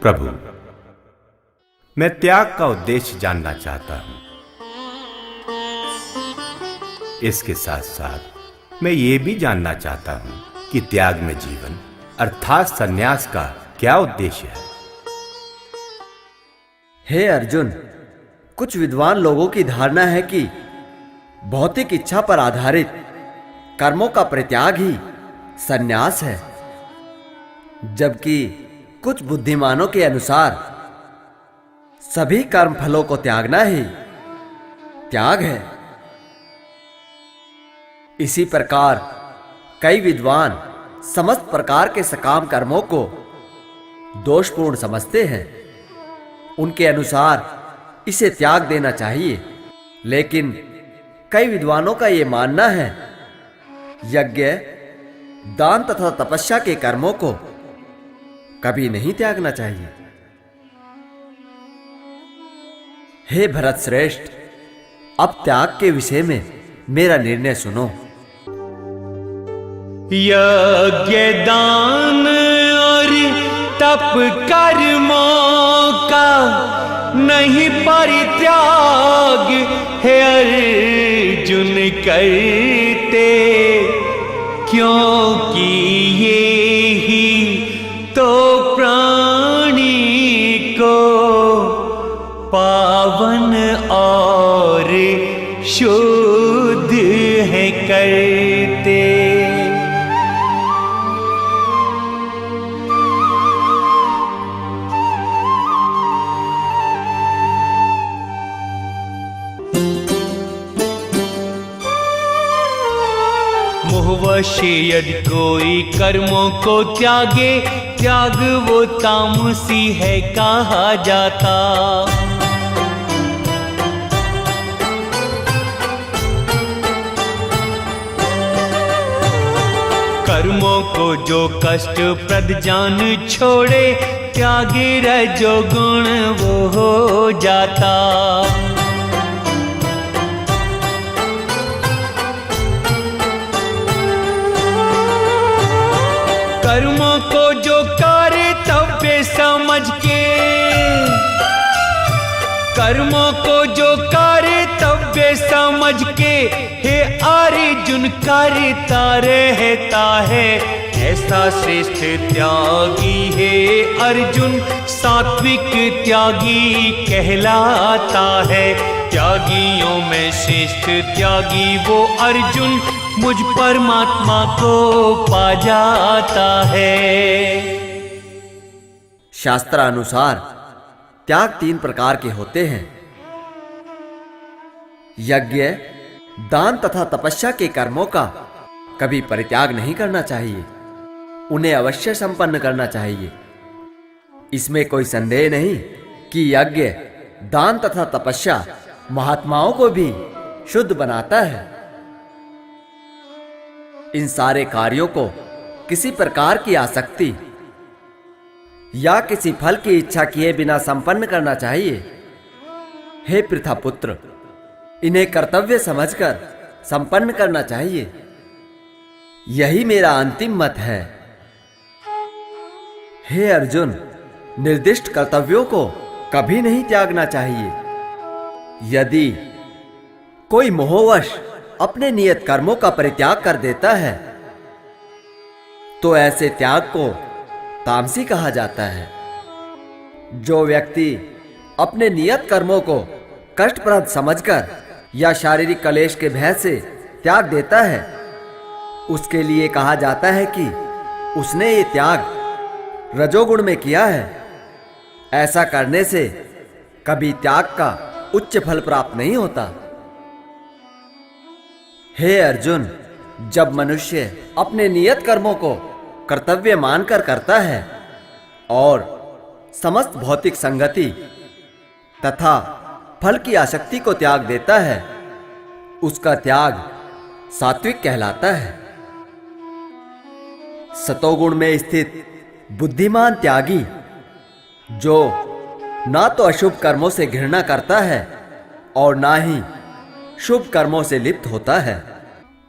प्रभु, मैं त्याग का उद्देश्य जानना चाहता हूं। इसके साथ साथ मैं ये भी जानना चाहता हूं कि त्याग में जीवन अर्थात संन्यास का क्या उद्देश्य है। हे अर्जुन, कुछ विद्वान लोगों की धारणा है कि भौतिक इच्छा पर आधारित कर्मों का परित्याग ही संन्यास है, जबकि कुछ बुद्धिमानों के अनुसार सभी कर्म फलों को त्यागना ही त्याग है। इसी प्रकार कई विद्वान समस्त प्रकार के सकाम कर्मों को दोषपूर्ण समझते हैं। उनके अनुसार इसे त्याग देना चाहिए, लेकिन कई विद्वानों का यह मानना है यज्ञ, दान तथा तपस्या के कर्मों को कभी नहीं त्यागना चाहिए। हे भरत श्रेष्ठ, अब त्याग के विषय में मेरा निर्णय सुनो। यज्ञ, दान और तप कर्मों का नहीं परित्याग है अर्जुन करते, क्योंकि ये ही तो प्राणी को पावन और शुद्ध है करते। मोहवश यदि कोई कर्मों को त्यागे, त्याग वो तामसी है कहा जाता। कर्मों को जो कष्ट प्रद जान छोड़े, त्यागे रजोगुण वो हो जाता। कर्मों को जो कर्तव्य समझ के, कर्मों को जो कर्तव्य समझ के हे अर्जुन करता रहता है, ऐसा श्रेष्ठ त्यागी है अर्जुन सात्विक त्यागी कहलाता है। त्यागियों में श्रेष्ठ त्यागी वो अर्जुन मुझ परमात्मा को पा जाता है। शास्त्रानुसार त्याग 3 प्रकार के होते हैं। यज्ञ, दान तथा तपस्या के कर्मों का कभी परित्याग नहीं करना चाहिए, उन्हें अवश्य संपन्न करना चाहिए। इसमें कोई संदेह नहीं कि यज्ञ, दान तथा तपस्या महात्माओं को भी शुद्ध बनाता है। इन सारे कार्यों को किसी प्रकार की आसक्ति या किसी फल की इच्छा किए बिना संपन्न करना चाहिए। हे पृथापुत्र, इन्हें कर्तव्य समझकर संपन्न करना चाहिए। यही मेरा अंतिम मत है। हे अर्जुन, निर्दिष्ट कर्तव्यों को कभी नहीं त्यागना चाहिए। यदि कोई मोहवश अपने नियत कर्मों का परित्याग कर देता है, तो ऐसे त्याग को तामसी कहा जाता है। जो व्यक्ति अपने नियत कर्मों को कष्टप्रद समझकर या शारीरिक कलेश के भय से त्याग देता है, उसके लिए कहा जाता है कि उसने ये त्याग रजोगुण में किया है। ऐसा करने से कभी त्याग का उच्च फल प्राप्त नहीं होता। हे अर्जुन, जब मनुष्य अपने नियत कर्मों को कर्तव्य मानकर करता है और समस्त भौतिक संगति तथा फल की आसक्ति को त्याग देता है, उसका त्याग सात्विक कहलाता है। सतोगुण में स्थित बुद्धिमान त्यागी, जो ना तो अशुभ कर्मों से घृणा करता है और ना ही शुभ कर्मों से लिप्त होता है,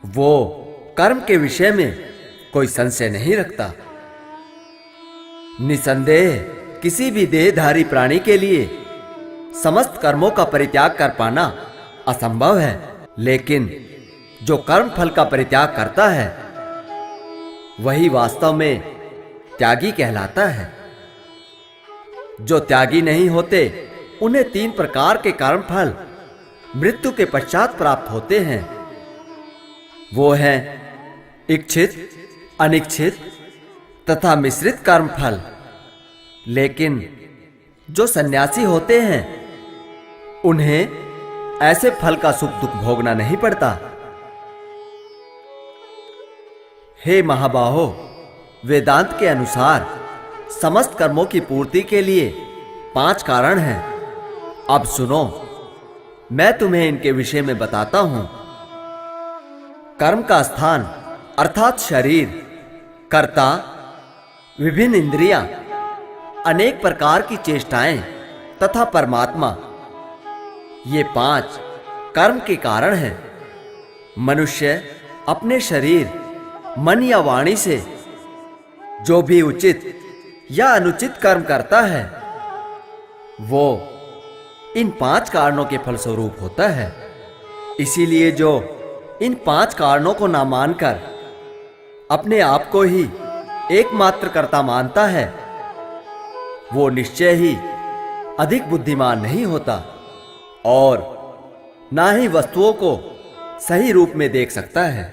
वो कर्म के विषय में कोई संशय नहीं रखता। निसंदेह किसी भी देहधारी प्राणी के लिए समस्त कर्मों का परित्याग कर पाना असंभव है, लेकिन जो कर्म फल का परित्याग करता है वही वास्तव में त्यागी कहलाता है। जो त्यागी नहीं होते उन्हें 3 प्रकार के कर्म फल मृत्यु के पश्चात प्राप्त होते हैं। वो हैं इच्छित, अनिच्छित तथा मिश्रित कर्म फल। लेकिन जो सन्यासी होते हैं उन्हें ऐसे फल का सुख दुख भोगना नहीं पड़ता। हे महाबाहो, वेदांत के अनुसार समस्त कर्मों की पूर्ति के लिए 5 कारण हैं। अब सुनो, मैं तुम्हें इनके विषय में बताता हूं। कर्म का स्थान अर्थात शरीर, कर्ता, विभिन्न इंद्रियां, अनेक प्रकार की चेष्टाएं तथा परमात्मा, ये 5 कर्म के कारण हैं। मनुष्य अपने शरीर, मन या वाणी से जो भी उचित या अनुचित कर्म करता है वो इन 5 कारणों के फलस्वरूप होता है। इसीलिए जो इन 5 कारणों को ना मानकर अपने आप को ही एकमात्र कर्ता मानता है वो निश्चय ही अधिक बुद्धिमान नहीं होता और ना ही वस्तुओं को सही रूप में देख सकता है।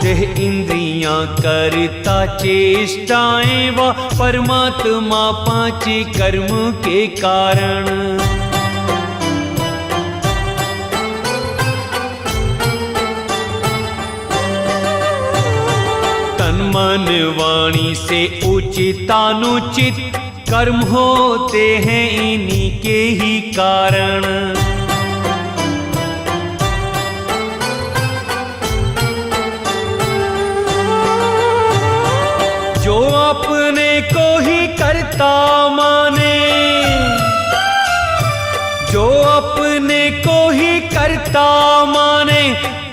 देह इंद्रियां करता चेष्टाएं व परमात्मा 5 कर्म के कारण। तन मन वाणी से उचितानुचित कर्म होते हैं इन्हीं के ही कारण। जो अपने को ही करता माने, जो अपने को ही करता माने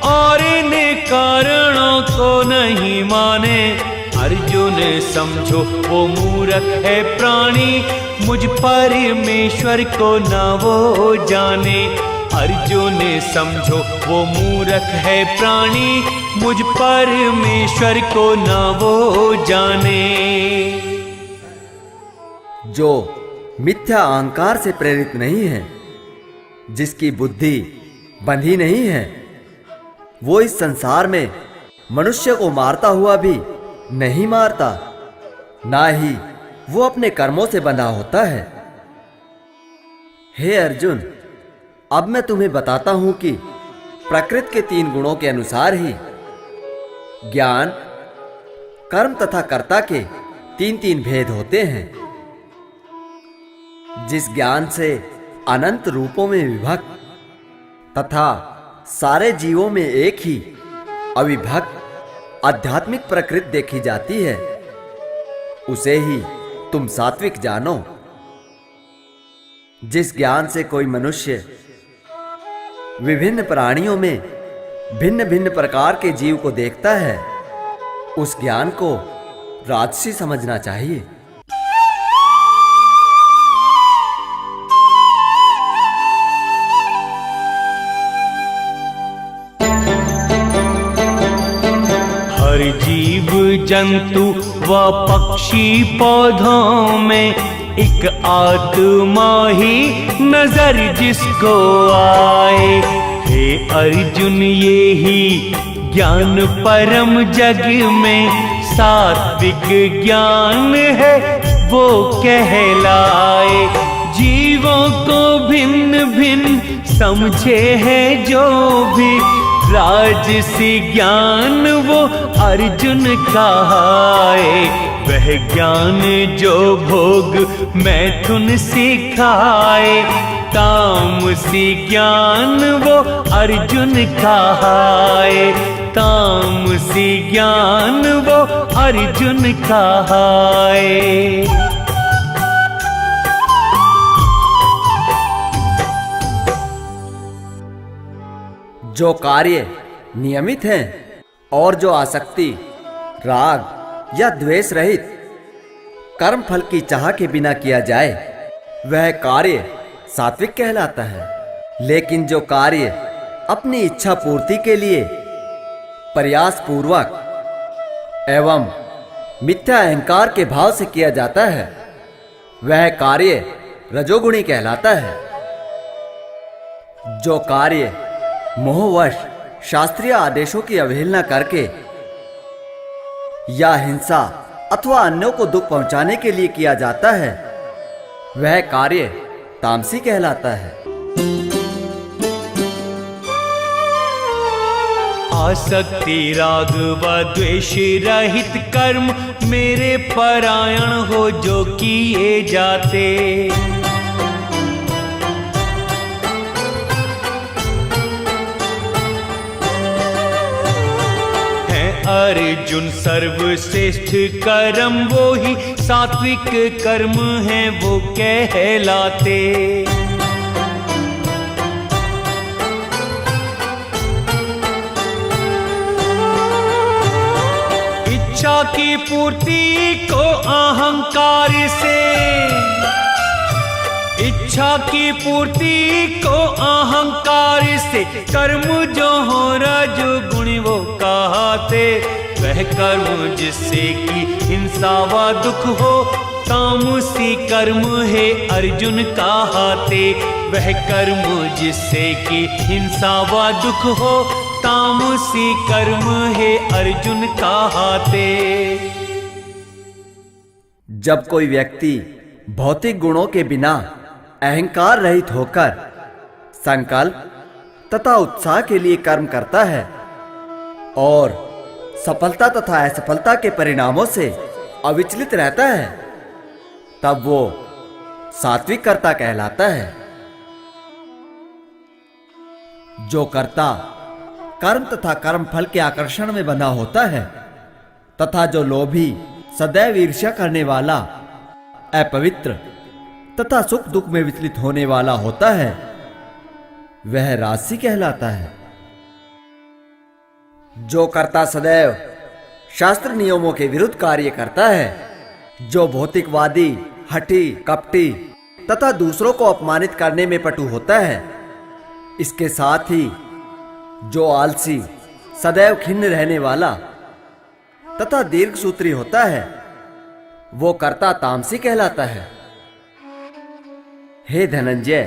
और इन कारणों को नहीं माने, अर्जुन समझो वो मूर्ख है प्राणी, मुझ परमेश्वर को ना वो जाने। अर्जुन समझो वो मूर्ख है प्राणी, मुझ परमेश्वर को ना वो जाने। जो मिथ्या अहंकार से प्रेरित नहीं है, जिसकी बुद्धि बंधी नहीं है, वो इस संसार में मनुष्य को मारता हुआ भी नहीं मारता, ना ही वो अपने कर्मों से बंधा होता है। हे अर्जुन, अब मैं तुम्हें बताता हूं कि प्रकृति के 3 गुणों के अनुसार ही ज्ञान, कर्म तथा कर्ता के 3 भेद होते हैं। जिस ज्ञान से अनंत रूपों में विभक्त तथा सारे जीवों में एक ही अविभक्त आध्यात्मिक प्रकृति देखी जाती है, उसे ही तुम सात्विक जानो। जिस ज्ञान से कोई मनुष्य विभिन्न प्राणियों में भिन्न भिन्न प्रकार के जीव को देखता है, उस ज्ञान को राजसी समझना चाहिए। हर जीव जंतु व पक्षी पौधों में एक आत्मा ही नजर जिसको आए। हे अर्जुन, ये ही ज्ञान परम जग में सात्विक ज्ञान है वो कहलाए। जीवों को भिन्न भिन्न समझे है जो भी राजसी ज्ञान वो अर्जुन कहाए। वह ज्ञान जो भोग मैथुन सिखाए, तामसी ज्ञान वो अर्जुन कहाए। तामसी ज्ञान वो अर्जुन कहाए। जो कार्य नियमित हैं और जो आसक्ति, राग, या द्वेष रहित कर्म फल की चाह के बिना किया जाए वह कार्य सात्विक कहलाता है। लेकिन जो कार्य अपनी इच्छा पूर्ति के लिए प्रयास पूर्वक एवं मिथ्या अहंकार के भाव से किया जाता है वह कार्य रजोगुणी कहलाता है। जो कार्य मोहवश शास्त्रीय आदेशों की अवहेलना करके या हिंसा अथवा अन्यों को दुख पहुंचाने के लिए किया जाता है वह कार्य तामसी कहलाता है। आसक्ति राग व द्वेष रहित कर्म मेरे परायण हो जो किए जाते। हैं अर्जुन सर्वश्रेष्ठ कर्म वो ही सात्विक कर्म हैं वो कहलाते। इच्छा की पूर्ति को अहंकार से, इच्छा की पूर्ति को अहंकार से कर्म जो हो रजोगुणी वो कहते। वह कर्म जिससे कि हिंसा व दुख हो तामसी कर्म है अर्जुन कहते। वह कर्म जिससे कि हिंसा व दुख हो तामसी कर्म है अर्जुन कहते। जब कोई व्यक्ति भौतिक गुणों के बिना अहंकार रहित होकर संकल्प तथा उत्साह के लिए कर्म करता है और सफलता तथा असफलता के परिणामों से अविचलित रहता है तब वो सात्विक कर्ता कहलाता है। जो कर्ता कर्म तथा कर्म फल के आकर्षण में बंधा होता है तथा जो लोभी सदैव ईर्ष्या करने वाला अपवित्र तथा सुख दुख में विचलित होने वाला होता है वह राजसी कहलाता है। जो कर्ता सदैव शास्त्र नियमों के विरुद्ध कार्य करता है, जो भौतिकवादी, हठी, कपटी तथा दूसरों को अपमानित करने में पटु होता है, इसके साथ ही जो आलसी, सदैव खिन्न रहने वाला तथा दीर्घसूत्री होता है वो कर्ता तामसी कहलाता है। हे धनंजय,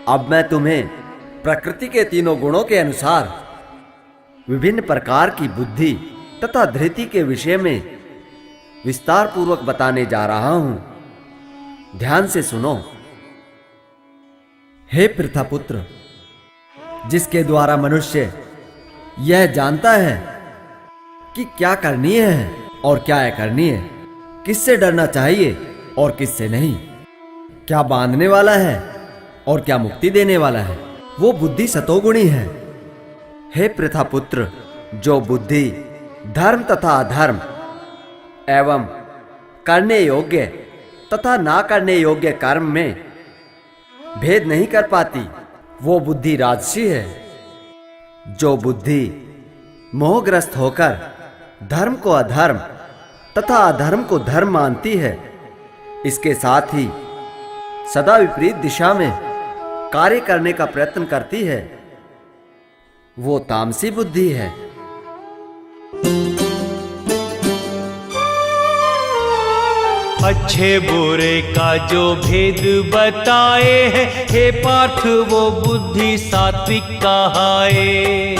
अब मैं तुम्हें प्रकृति के तीनों गुणों के अनुसार विभिन्न प्रकार की बुद्धि तथा धृति के विषय में विस्तार पूर्वक बताने जा रहा हूं। ध्यान से सुनो। हे पृथापुत्र, जिसके द्वारा मनुष्य यह जानता है कि क्या करनी है और क्या अकरनीय है, किससे डरना चाहिए और किससे नहीं, क्या बांधने वाला है और क्या मुक्ति देने वाला है, वो बुद्धि सतोगुणी है। हे पृथापुत्र, जो बुद्धि धर्म तथा अधर्म एवं करने योग्य तथा ना करने योग्य कर्म में भेद नहीं कर पाती वो बुद्धि राजसी है। जो बुद्धि मोहग्रस्त होकर धर्म को अधर्म तथा अधर्म को धर्म मानती है, इसके साथ ही सदा विपरीत दिशा में कार्य करने का प्रयत्न करती है, वो तामसी बुद्धि है। अच्छे बुरे का जो भेद बताए है, हे पार्थ वो बुद्धि सात्विक कहाए।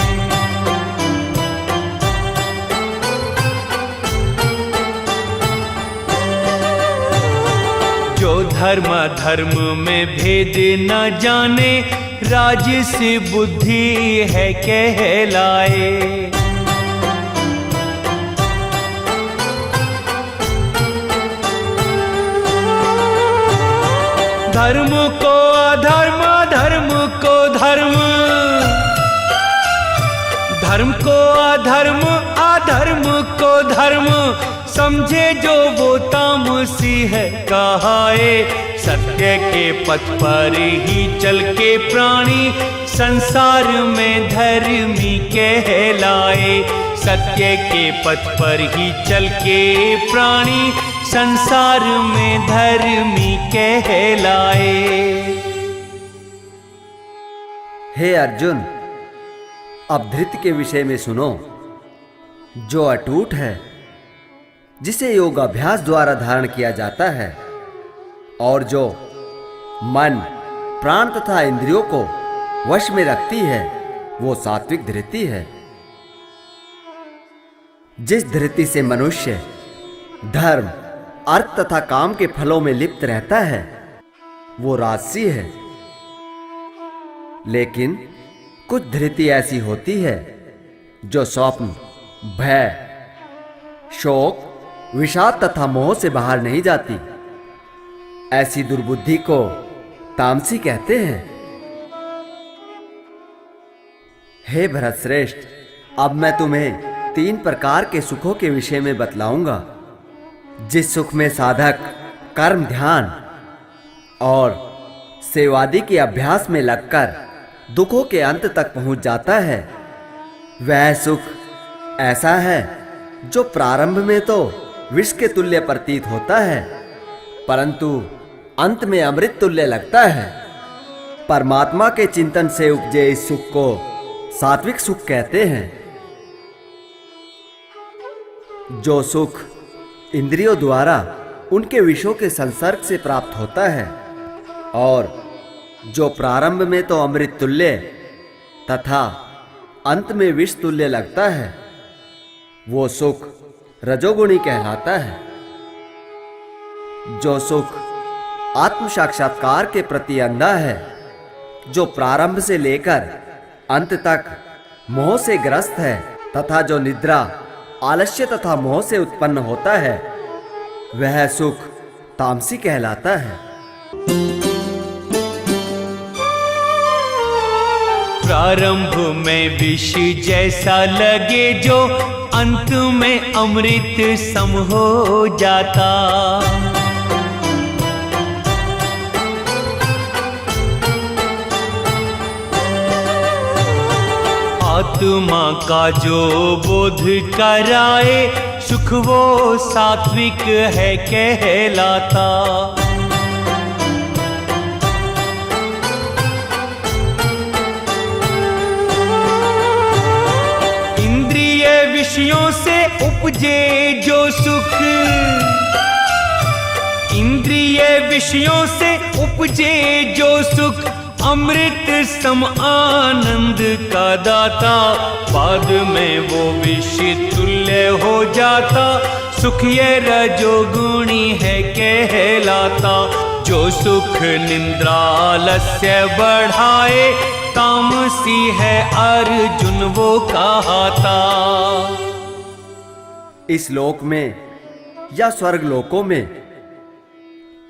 जो धर्म धर्म में भेद न जाने, राजसी बुद्धि है कहलाए। धर्म को अधर्म, धर्म को धर्म, धर्म को अधर्म, अधर्म को धर्म समझे जो वो तामसी है कहाए। सत्य के पथ पर ही चल के प्राणी संसार में धर्मी कहलाए। सत्य के पथ पर ही चल के प्राणी संसार में धर्मी कहलाए। हे अर्जुन, अब धृति के विषय में सुनो, जो अटूट है, जिसे योग अभ्यास द्वारा धारण किया जाता है, और जो मन, प्राण तथा इंद्रियों को वश में रखती है, वो सात्विक धृति है। जिस धृति से मनुष्य धर्म, अर्थ तथा काम के फलों में लिप्त रहता है, वो राजसी है। लेकिन कुछ धृति ऐसी होती है जो स्वप्न, भय, शोक, विषाद तथा मोह से बाहर नहीं जाती। ऐसी दुर्बुद्धि को तामसी कहते हैं। हे भरतश्रेष्ठ, अब मैं तुम्हें 3 प्रकार के सुखों के विषय में बतलाऊंगा। जिस सुख में साधक कर्म, ध्यान और सेवादि के अभ्यास में लगकर दुखों के अंत तक पहुंच जाता है, वह सुख ऐसा है जो प्रारंभ में तो विष के तुल्य प्रतीत होता है, परंतु अंत में अमृत तुल्य लगता है। परमात्मा के चिंतन से उपजे इस सुख को सात्विक सुख कहते हैं। जो सुख इंद्रियों द्वारा उनके विषयों के संसर्ग से प्राप्त होता है और जो प्रारंभ में तो अमृत तुल्य तथा अंत में विष तुल्य लगता है, वो सुख रजोगुणी कहलाता है। जो सुख आत्म साक्षात्कार के प्रति अंधा है, जो प्रारंभ से लेकर अंत तक मोह से ग्रस्त है तथा जो निद्रा, आलस्य तथा मोह से उत्पन्न होता है, वह सुख तामसी कहलाता है। प्रारंभ में विष जैसा लगे जो अंत में अमृत सम हो जाता। आत्मा का जो बोध कराए सुख वो सात्विक है कहलाता। इंद्रिय विषयों से उपजे जो सुख, इंद्रिय विषयों से उपजे जो सुख अमृत सम आनंद का दाता। बाद में वो विष तुल्य हो जाता। सुख ये रजोगुणी है कहलाता। जो सुख निंद्रालस्य बढ़ाए तामसी है अर्जुन वो कहाता। इस लोक में या स्वर्ग लोकों में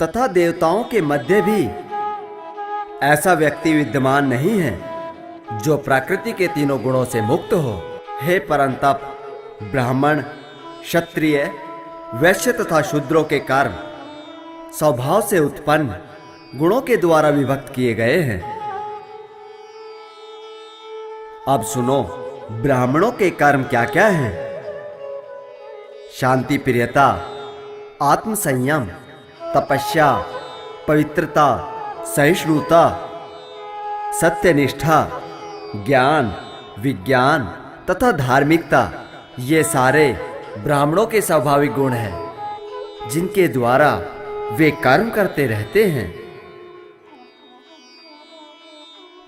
तथा देवताओं के मध्य भी ऐसा व्यक्ति विद्यमान नहीं है जो प्रकृति के तीनों गुणों से मुक्त हो। हे परंतप, ब्राह्मण, क्षत्रिय, वैश्य तथा शूद्रों के कर्म स्वभाव से उत्पन्न गुणों के द्वारा विभक्त किए गए हैं। अब सुनो, ब्राह्मणों के कर्म क्या क्या हैं? शांति प्रियता, आत्म संयम, तपस्या, पवित्रता, सहिष्णुता, सत्यनिष्ठा, ज्ञान, विज्ञान तथा धार्मिकता, ये सारे ब्राह्मणों के स्वाभाविक गुण हैं जिनके द्वारा वे कर्म करते रहते हैं।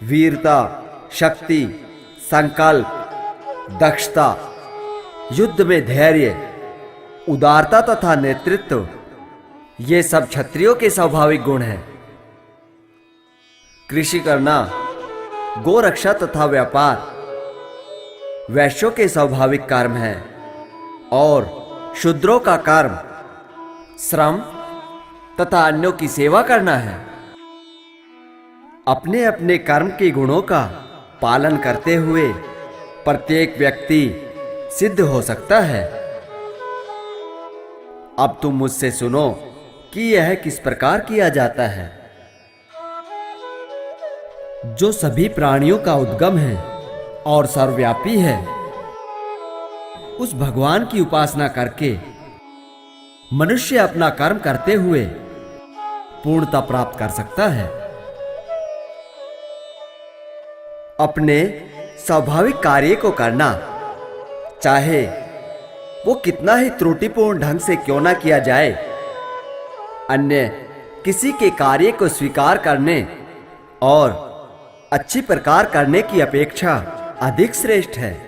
वीरता, शक्ति, संकल्प, दक्षता, युद्ध में धैर्य, उदारता तथा नेतृत्व, ये सब क्षत्रियों के स्वाभाविक गुण हैं। कृषि करना, गोरक्षा तथा व्यापार वैश्यों के स्वाभाविक कर्म है और शूद्रों का कर्म श्रम तथा अन्यों की सेवा करना है। अपने अपने कर्म के गुणों का पालन करते हुए प्रत्येक व्यक्ति सिद्ध हो सकता है। अब तुम मुझसे सुनो कि यह किस प्रकार किया जाता है। जो सभी प्राणियों का उद्गम है और सर्वव्यापी है, उस भगवान की उपासना करके मनुष्य अपना कर्म करते हुए पूर्णता प्राप्त कर सकता है। अपने स्वाभाविक कार्य को करना, चाहे वो कितना ही त्रुटिपूर्ण ढंग से क्यों ना किया जाए, अन्य किसी के कार्य को स्वीकार करने और अच्छी प्रकार करने की अपेक्षा अधिक श्रेष्ठ है।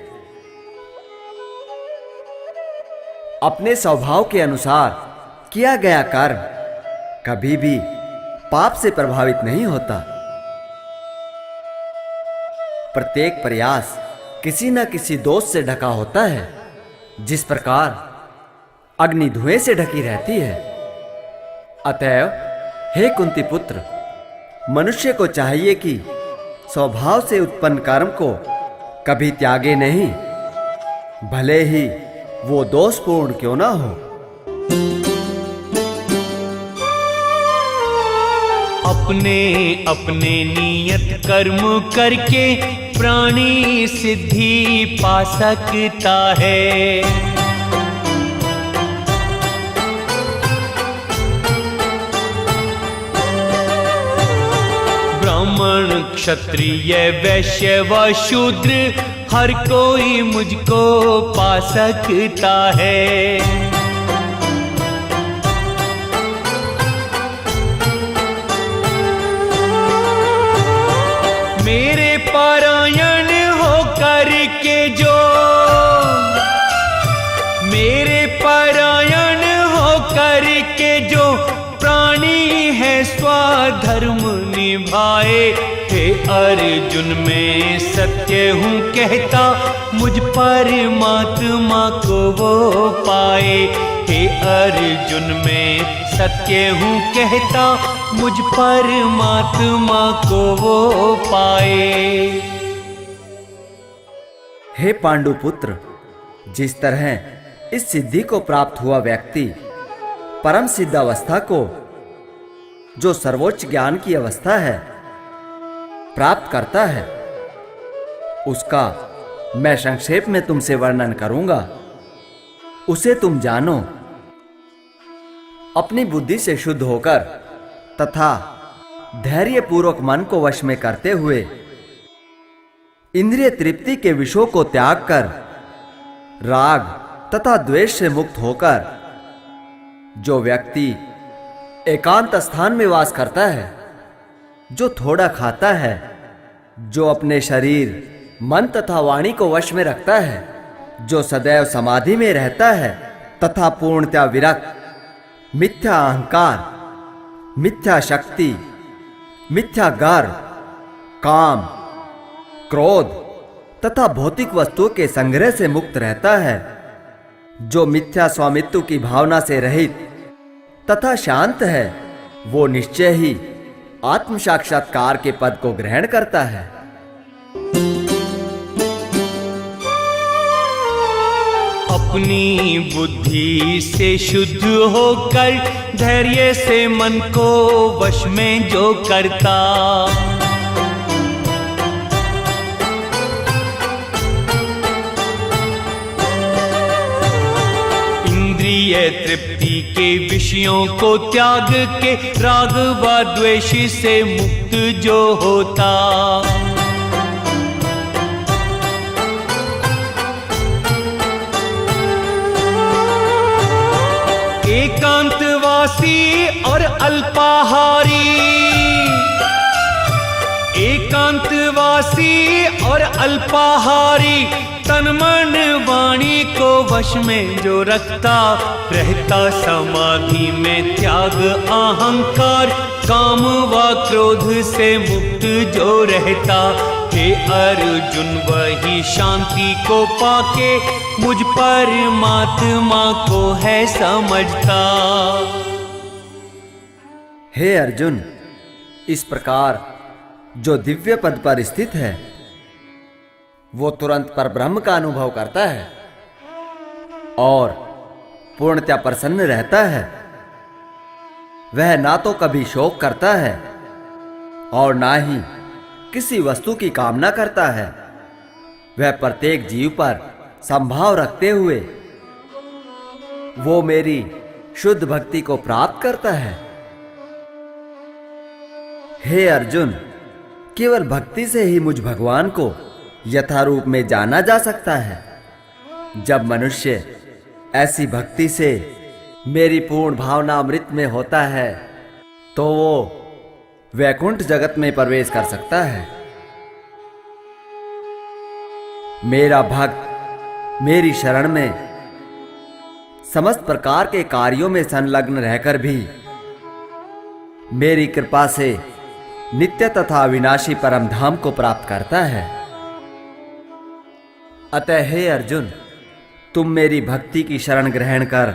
अपने स्वभाव के अनुसार किया गया कर्म कभी भी पाप से प्रभावित नहीं होता। प्रत्येक प्रयास किसी न किसी दोष से ढका होता है, जिस प्रकार अग्नि धुएं से ढकी रहती है। अतएव हे कुंती पुत्र, मनुष्य को चाहिए कि स्वभाव से उत्पन्न कर्म को कभी त्यागे नहीं, भले ही वो दोषपूर्ण क्यों ना हो। अपने अपने नियत कर्म करके प्राणी सिद्धि पा सकता है। ब्राह्मण क्षत्रिय वैश्य व शूद्र हर कोई मुझको पा सकता है। मेरे पारायण होकर के जो, मेरे पारायण होकर के जो प्राणी है स्वधर्म निभाए। हे अर्जुन मैं सत्य हूँ कहता, मुझ परमात्मा को वो पाए। हे अर्जुन मैं सत्य हूँ कहता, मुझ परमात्मा को वो पाए। हे पांडुपुत्र, जिस तरह इस सिद्धि को प्राप्त हुआ व्यक्ति परम सिद्ध अवस्था को, जो सर्वोच्च ज्ञान की अवस्था है, प्राप्त करता है, उसका मैं संक्षेप में तुमसे वर्णन करूंगा। उसे तुम जानो। अपनी बुद्धि से शुद्ध होकर तथा धैर्यपूर्वक मन को वश में करते हुए इंद्रिय तृप्ति के विषयों को त्याग कर राग तथा द्वेष से मुक्त होकर जो व्यक्ति एकांत स्थान में वास करता है, जो थोड़ा खाता है, जो अपने शरीर, मन तथा वाणी को वश में रखता है, जो सदैव समाधि में रहता है तथा पूर्णतया विरक्त, मिथ्या अहंकार, मिथ्या शक्ति, मिथ्या गर्व, काम, क्रोध तथा भौतिक वस्तुओं के संग्रह से मुक्त रहता है, जो मिथ्या स्वामित्व की भावना से रहित तथा शांत है, वो निश्चय ही आत्म साक्षात्कार के पद को ग्रहण करता है। अपनी बुद्धि से शुद्ध होकर धैर्य से मन को वश में जो करता, इंद्रिय तृप्ति के विषयों को त्याग के राग व द्वेष से मुक्त जो होता, एकांतवासी और अल्पाहारी, एकांतवासी और अल्पाहारी, तन मन वाणी को वश में जो रखता, रहता समाधि में त्याग अहंकार, काम व क्रोध से मुक्त जो रहता। हे अर्जुन वही शांति को पाके मुझ परमात्मा को है समझता। हे अर्जुन, इस प्रकार जो दिव्य पद पर स्थित है, वो तुरंत पर ब्रह्म का अनुभव करता है और पूर्णतया प्रसन्न रहता है। वह ना तो कभी शोक करता है और ना ही किसी वस्तु की कामना करता है। वह प्रत्येक जीव पर संभाव रखते हुए वो मेरी शुद्ध भक्ति को प्राप्त करता है। हे अर्जुन, केवल भक्ति से ही मुझ भगवान को यथारूप में जाना जा सकता है। जब मनुष्य ऐसी भक्ति से मेरी पूर्ण भावना अमृत में होता है तो वो वैकुंठ जगत में प्रवेश कर सकता है। मेरा भक्त मेरी शरण में समस्त प्रकार के कार्यों में संलग्न रहकर भी मेरी कृपा से नित्य तथा अविनाशी परम धाम को प्राप्त करता है। अतः हे अर्जुन, तुम मेरी भक्ति की शरण ग्रहण कर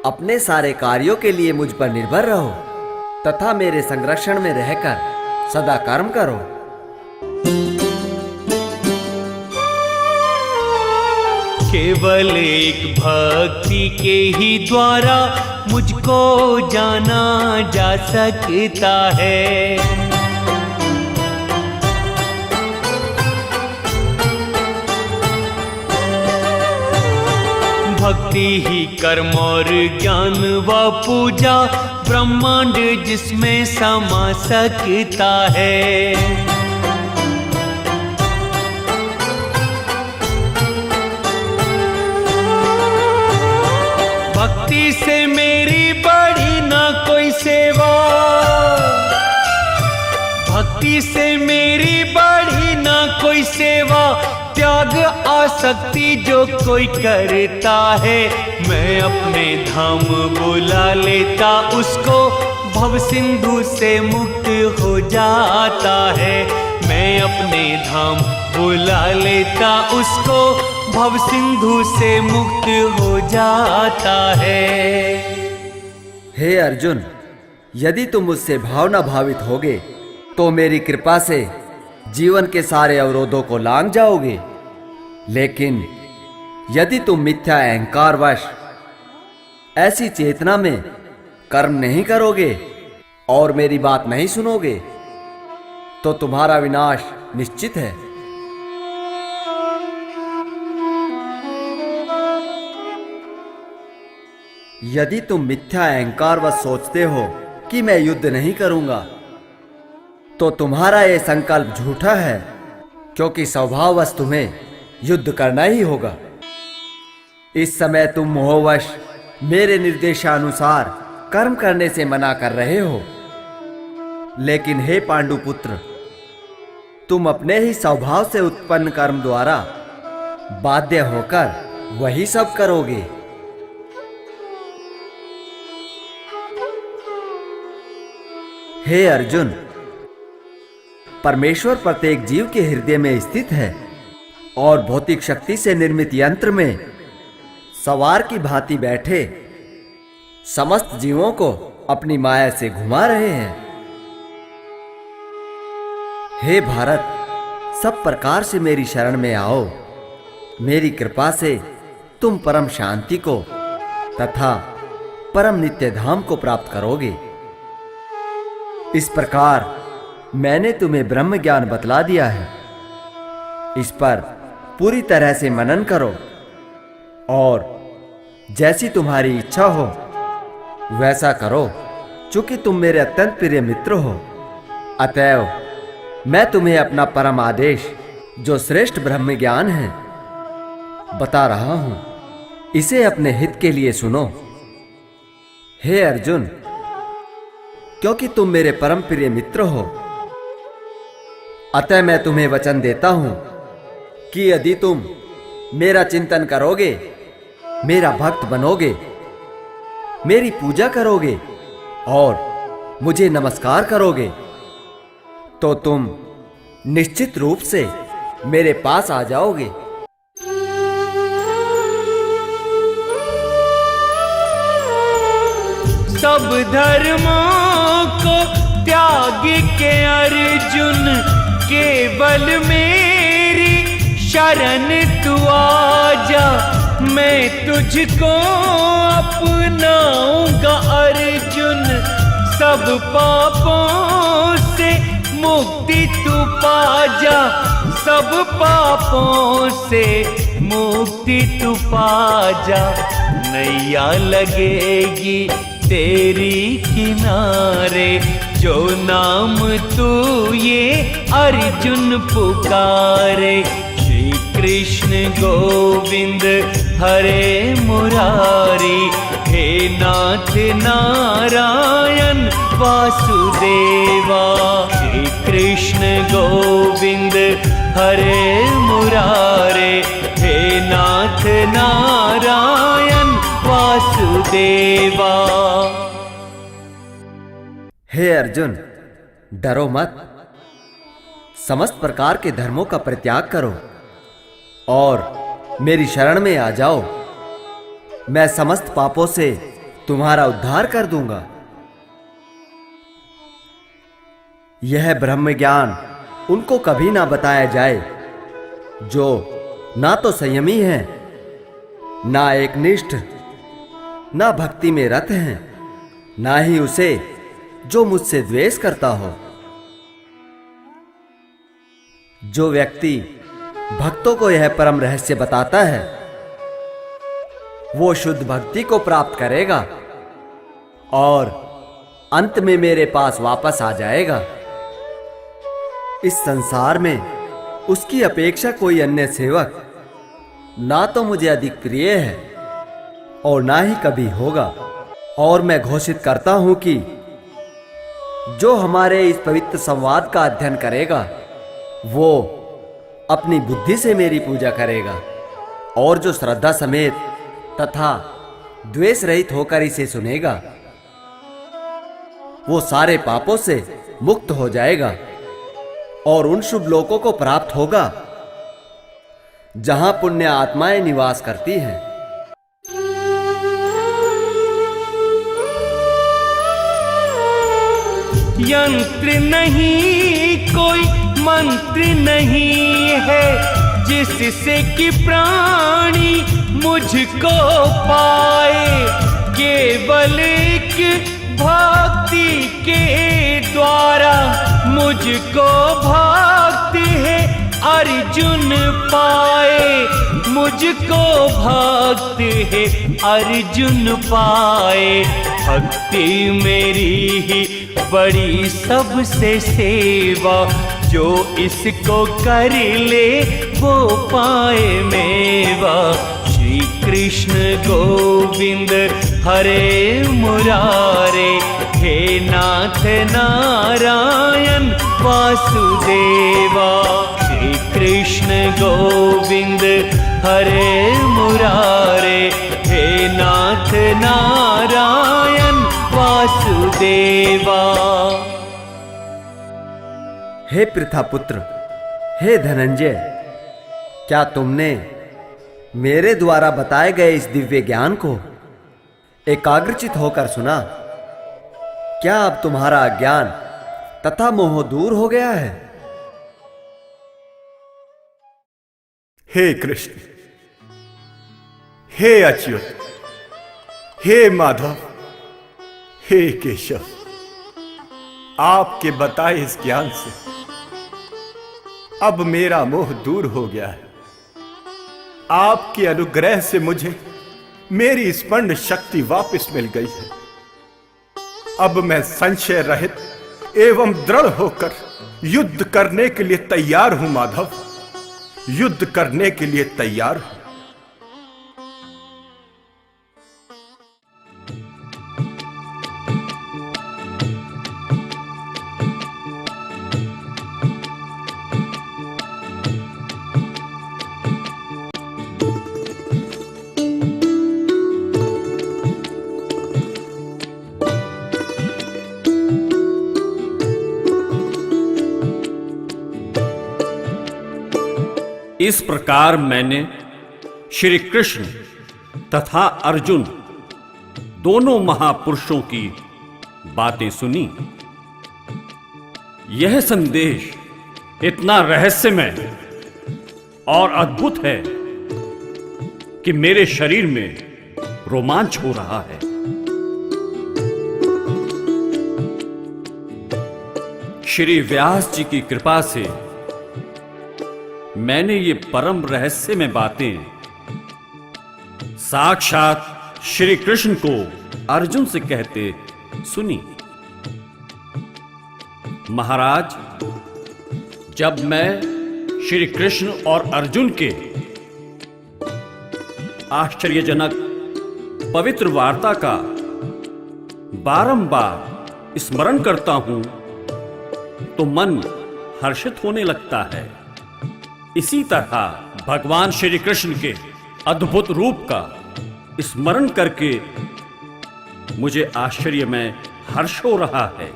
अपने सारे कार्यों के लिए मुझ पर निर्भर रहो तथा मेरे संरक्षण में रहकर सदा कर्म करो। केवल एक भक्ति के ही द्वारा मुझको जाना जा सकता है। भक्ति ही कर्म और ज्ञान व पूजा ब्रह्मांड जिसमें समा सकता है। भक्ति से मेरी बड़ी ना कोई सेवा, भक्ति से मेरी बड़ी ना कोई सेवा, त्याग आसक्ति जो कोई करता है, मैं अपने धाम बुला लेता उसको, भव सिंधु से मुक्त हो जाता है। मैं अपने धाम बुला लेता उसको, भव सिंधु से मुक्त हो जाता है। हे अर्जुन, यदि तुम मुझसे भावना भावित होगे तो मेरी कृपा से जीवन के सारे अवरोधों को लांघ जाओगे। लेकिन यदि तुम मिथ्या अहंकारवश ऐसी चेतना में कर्म नहीं करोगे और मेरी बात नहीं सुनोगे तो तुम्हारा विनाश निश्चित है। यदि तुम मिथ्या अहंकारवश सोचते हो कि मैं युद्ध नहीं करूंगा तो तुम्हारा यह संकल्प झूठा है, क्योंकि स्वभाववश तुम्हें युद्ध करना ही होगा। इस समय तुम मोहवश मेरे निर्देशानुसार कर्म करने से मना कर रहे हो। लेकिन हे पांडुपुत्र, तुम अपने ही स्वभाव से उत्पन्न कर्म द्वारा बाध्य होकर वही सब करोगे। हे अर्जुन, परमेश्वर प्रत्येक जीव के हृदय में स्थित है और भौतिक शक्ति से निर्मित यंत्र में सवार की भांति बैठे समस्त जीवों को अपनी माया से घुमा रहे हैं। हे भारत, सब प्रकार से मेरी शरण में आओ। मेरी कृपा से तुम परम शांति को तथा परम नित्य धाम को प्राप्त करोगे। इस प्रकार मैंने तुम्हें ब्रह्म ज्ञान बतला दिया है। इस पर पूरी तरह से मनन करो और जैसी तुम्हारी इच्छा हो वैसा करो, चूंकि तुम मेरे अत्यंत प्रिय मित्र हो। अतएव मैं तुम्हें अपना परम आदेश, जो श्रेष्ठ ब्रह्म ज्ञान है, बता रहा हूं। इसे अपने हित के लिए सुनो। हे अर्जुन, क्योंकि तुम मेरे परम प्रिय मित्र हो, अतः मैं तुम्हें वचन देता हूं कि यदि तुम मेरा चिंतन करोगे, मेरा भक्त बनोगे, मेरी पूजा करोगे और मुझे नमस्कार करोगे, तो तुम निश्चित रूप से मेरे पास आ जाओगे। सब धर्मों को त्याग के अर्जुन, केवल मेरी शरण तू आजा। मैं तुझको अपनाऊंगा अर्जुन, सब पापों से मुक्ति तू पा जा, सब पापों से मुक्ति तू पा जा, नैया लगेगी तेरी किनारे। जो नाम तू ये अर्जुन पुकारे, श्री कृष्ण गोविंद हरे मुरारी, हे नाथ नारायण वासुदेवा। श्री कृष्ण गोविंद हरे मुरारे, हे नाथ नारायण वासुदेवा। हे अर्जुन, डरो मत, समस्त प्रकार के धर्मों का परित्याग करो और मेरी शरण में आ जाओ। मैं समस्त पापों से तुम्हारा उद्धार कर दूंगा। यह ब्रह्म ज्ञान उनको कभी ना बताया जाए जो ना तो संयमी हैं, ना एकनिष्ठ, ना भक्ति में रत हैं, ना ही उसे जो मुझसे द्वेष करता हो। जो व्यक्ति भक्तों को यह परम रहस्य बताता है, वो शुद्ध भक्ति को प्राप्त करेगा और अंत में मेरे पास वापस आ जाएगा। इस संसार में उसकी अपेक्षा कोई अन्य सेवक ना तो मुझे अधिक प्रिय है और ना ही कभी होगा। और मैं घोषित करता हूं कि जो हमारे इस पवित्र संवाद का अध्ययन करेगा, वो अपनी बुद्धि से मेरी पूजा करेगा, और जो श्रद्धा समेत तथा द्वेष रहित होकर इसे सुनेगा, वो सारे पापों से मुक्त हो जाएगा और उन शुभ लोकों को प्राप्त होगा जहां पुण्य आत्माएं निवास करती हैं। यंत्र नहीं कोई मंत्र नहीं है, जिससे कि प्राणी मुझको पाए। केवल एक भक्ति के द्वारा मुझको भक्त है अर्जुन पाए। मुझको भक्त है अर्जुन पाए। भक्ति मेरी ही बड़ी सबसे सेवा, जो इसको कर ले वो पाए मेवा। श्री कृष्ण गोविंद हरे मुरारे, हे नाथ नारायण वासुदेवा। श्री कृष्ण गोविंद हरे मुरारे, हे नाथ नारायण वासुदेवा। हे पृथापुत्र, हे धनंजय, क्या तुमने मेरे द्वारा बताए गए इस दिव्य ज्ञान को एकाग्रचित होकर सुना? क्या अब तुम्हारा अज्ञान तथा मोह दूर हो गया है? हे कृष्ण, हे अच्युत, हे माधव, हे केशव, आपके बताए इस ज्ञान से अब मेरा मोह दूर हो गया है। आपके अनुग्रह से मुझे मेरी स्मरण शक्ति वापस मिल गई है। अब मैं संशय रहित एवं दृढ़ होकर युद्ध करने के लिए तैयार हूं माधव, युद्ध करने के लिए तैयार हूं। इस प्रकार मैंने श्री कृष्ण तथा अर्जुन दोनों महापुरुषों की बातें सुनी। यह संदेश इतना रहस्यमय और अद्भुत है कि मेरे शरीर में रोमांच हो रहा है। श्री व्यास जी की कृपा से मैंने ये परम रहस्य में बातें साक्षात श्री कृष्ण को अर्जुन से कहते सुनी, महाराज, जब मैं श्री कृष्ण और अर्जुन के आश्चर्यजनक पवित्र वार्ता का बारंबार स्मरण करता हूं तो मन हर्षित होने लगता है। इसी तरह भगवान श्री कृष्ण के अद्भुत रूप का स्मरण करके मुझे आश्चर्य में हर्ष हो रहा है।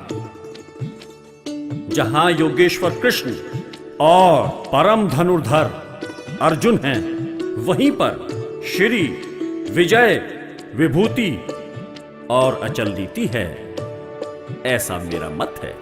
जहां योगेश्वर कृष्ण और परम धनुर्धर अर्जुन हैं, वहीं पर श्री विजय, विभूति और अचल नीति है, ऐसा मेरा मत है।